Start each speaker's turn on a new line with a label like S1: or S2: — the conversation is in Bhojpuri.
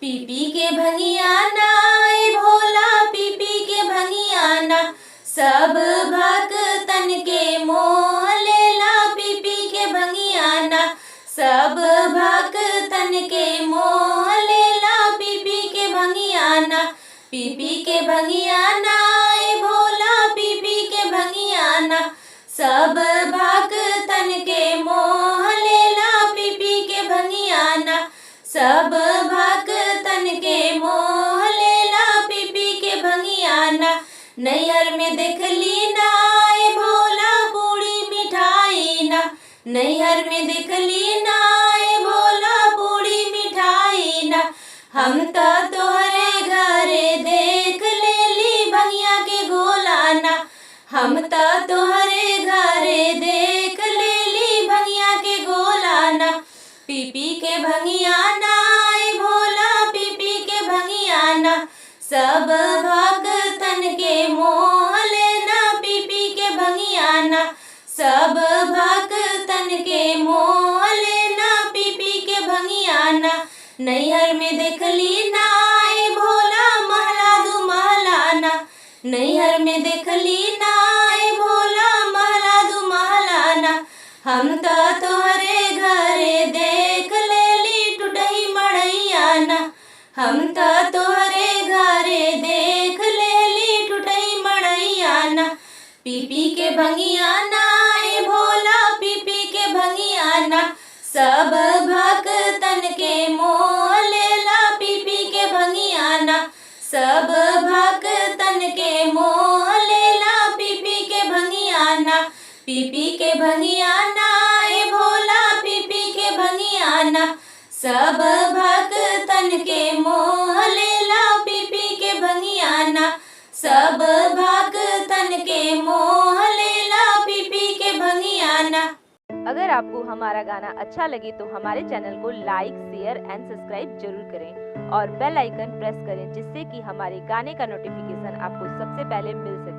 S1: पी पी के भंगिया ना ए भोला, पी पी के भंगिया ना, सब भक्तन के मोह लेला। पी पी के भंगिया ना, सब भक्तन के मोह लेला। पी पी के भंगिया ना, पी पी के भंगिया ना ए भोला, पी पी के भंगिया ना, सब भक्तन के मोह लेला। पी पी के भंगिया ना, सब भक्तन के मोह लेला। पी पी के भंगिया ना, नैहर में देखली ना ए भोला, पूड़ी मिठाई ना। नैहर में देखली ना ए भोला, पूड़ी मिठाई ना। हम तो तोहरे घरे देख लेली भंगिया के गोला ना। हम तो तोहरे घरे देख लेली भंगिया के गोला ना। पी पी के भंगिया ना ए भोला, पी पी के भंगिया ना, सब भक्तन के मोह लेना। पी पी के भंगिया ना, सब भक्तन के मोह लेना। पी पी के भंगिया ना, नैहर में देखली ना ए भोला, महला दू महला ना। नैहर में देखली ना ए भोला, महला दू महला ना। हम तो तोहरे घरे देख लेली टूटही मड़ैया ना। हम तो तोहरे घरे देख लेली टूटही मड़ैया ना। पी पी के भंगिया ना ए भोला, पी पी के भंगिया ना, सब भक्तन के मोह लेला। पी पी के भंगिया ना, सब भक्तन के मोह लेला। पी पी के भंगिया ना, पी पी के भंगिया ना ए भोला, पी पी के भंगिया ना, सब भक्तन के मोह लेला। पी पी के भंगिया ना, सब भक्तन के मोह लेला। पी पी के भंगिया ना।
S2: अगर आपको हमारा गाना अच्छा लगे तो हमारे चैनल को लाइक, शेयर एंड सब्सक्राइब जरूर करें और बेल आइकन प्रेस करें, जिससे कि हमारे गाने का नोटिफिकेशन आपको सबसे पहले मिल सके।